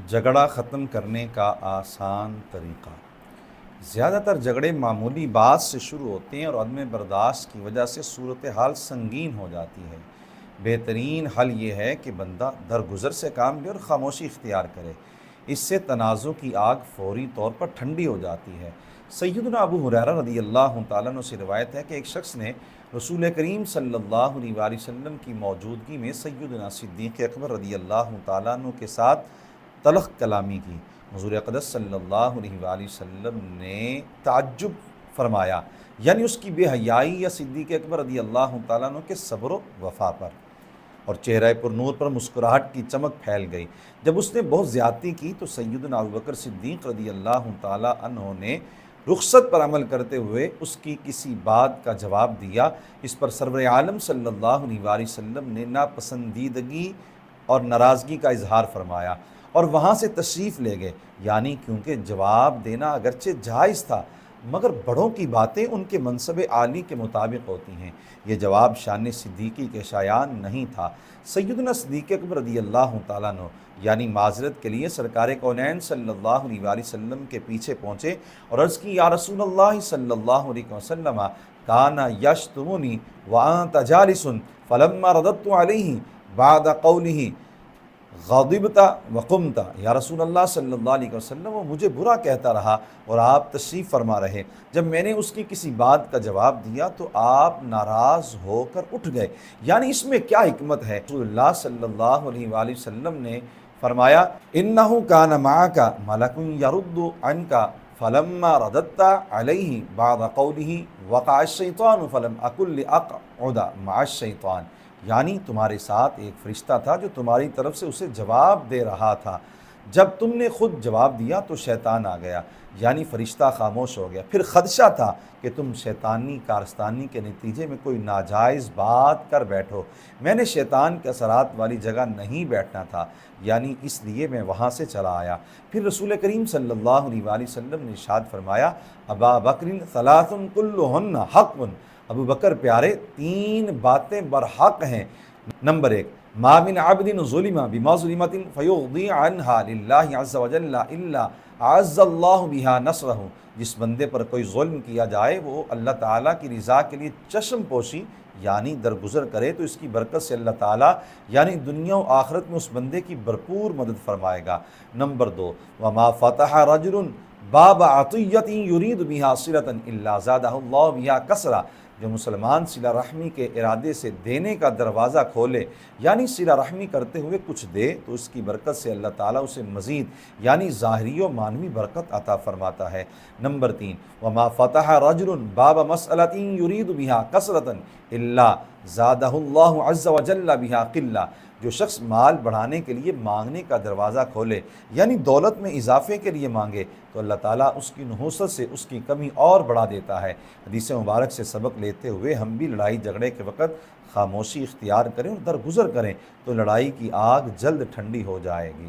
جھگڑا ختم کرنے کا آسان طریقہ۔ زیادہ تر جھگڑے معمولی بات سے شروع ہوتے ہیں اور عدم برداشت کی وجہ سے صورتحال سنگین ہو جاتی ہے۔ بہترین حل یہ ہے کہ بندہ درگزر سے کام لے اور خاموشی اختیار کرے۔ اس سے تنازع کی آگ فوری طور پر ٹھنڈی ہو جاتی ہے۔ سیدنا ابو ہریرہ رضی اللہ تعالیٰ عنہ سے روایت ہے کہ ایک شخص نے رسول کریم صلی اللہ علیہ وآلہ وسلم کی موجودگی میں سیدنا صدیق اکبر رضی اللہ تعالیٰ عنہ کے ساتھ تلخ کلامی کی۔ حضور اقدس صلی اللہ علیہ وآلہ وسلم نے تعجب فرمایا، یعنی اس کی بے حیائی یا صدیق اکبر رضی اللہ تعالیٰ عنہ کے صبر و وفا پر، اور چہرہ پر نور پر مسکراہٹ کی چمک پھیل گئی۔ جب اس نے بہت زیادتی کی تو سیدنا ابوبکر صدیق رضی اللہ تعالیٰ عنہ نے رخصت پر عمل کرتے ہوئے اس کی کسی بات کا جواب دیا۔ اس پر سرور عالم صلی اللہ علیہ وآلہ وسلم نے ناپسندیدگی اور ناراضگی کا اظہار فرمایا اور وہاں سے تشریف لے گئے، یعنی کیونکہ جواب دینا اگرچہ جائز تھا مگر بڑوں کی باتیں ان کے منصب عالی کے مطابق ہوتی ہیں۔ یہ جواب شان صدیقی کے شایان نہیں تھا۔ سیدنا صدیق اکبر رضی اللہ تعالیٰ عنہ یعنی معذرت کے لیے سرکار کونین صلی اللہ علیہ وآلہ وسلم کے پیچھے پہنچے اور عرض کی، یا رسول اللہ صلی اللہ علیہ وسلم، کان یشتمنی وانت جالس فلما رددت علیہ بعد قولہ غضبت وقمت۔ یا رسول اللہ صلی اللہ علیہ وسلم، وہ مجھے برا کہتا رہا اور آپ تشریف فرما رہے۔ جب میں نے اس کی کسی بات کا جواب دیا تو آپ ناراض ہو کر اٹھ گئے، یعنی اس میں کیا حکمت ہے؟ رسول اللہ صلی اللہ علیہ وآلہ وسلم نے فرمایا، انہ کان معک ملک یرد عنک فلما رددت علیہ بعد قولہ وقع الشیطان فلم اکن لاقعد مع الشیطان، یعنی تمہارے ساتھ ایک فرشتہ تھا جو تمہاری طرف سے اسے جواب دے رہا تھا، جب تم نے خود جواب دیا تو شیطان آ گیا، یعنی فرشتہ خاموش ہو گیا۔ پھر خدشہ تھا کہ تم شیطانی کارستانی کے نتیجے میں کوئی ناجائز بات کر بیٹھو، میں نے شیطان کے اثرات والی جگہ نہیں بیٹھنا تھا، یعنی اس لیے میں وہاں سے چلا آیا۔ پھر رسول کریم صلی اللہ علیہ وآلہ وسلم نے ارشاد فرمایا، ابا بکر ثلاث کلہن حق، ابو بکر پیارے، تین باتیں برحق ہیں۔ نمبر 1، ما من عبد ظلم بمظلمۃ فیقضی عنہا للہ عز وجل الا اعز اللہ بہا نصرہ، جس بندے پر کوئی ظلم کیا جائے وہ اللہ تعالیٰ کی رضا کے لیے چشم پوشی یعنی درگزر کرے تو اس کی برکت سے اللہ تعالیٰ یعنی دنیا و آخرت میں اس بندے کی بھرپور مدد فرمائے گا۔ نمبر 2، وما فتح رجل باب عطیۃ یرید بہا صلۃ الا زادہ اللہ بہا کثرہ، جو مسلمان صلہ رحمی کے ارادے سے دینے کا دروازہ کھولے یعنی صلہ رحمی کرتے ہوئے کچھ دے تو اس کی برکت سے اللہ تعالیٰ اسے مزید یعنی ظاہری و معنوی برکت عطا فرماتا ہے۔ نمبر 3، وما فتح رجل باب مسألۃ یرید بہا کثرۃ الا زادہ اللہ عز وجل بہا قلہ، جو شخص مال بڑھانے کے لیے مانگنے کا دروازہ کھولے یعنی دولت میں اضافے کے لیے مانگے تو اللہ تعالیٰ اس کی نحوست سے اس کی کمی اور بڑھا دیتا ہے۔ حدیث مبارک سے سبق لیتے ہوئے ہم بھی لڑائی جھگڑے کے وقت خاموشی اختیار کریں اور درگزر کریں تو لڑائی کی آگ جلد ٹھنڈی ہو جائے گی۔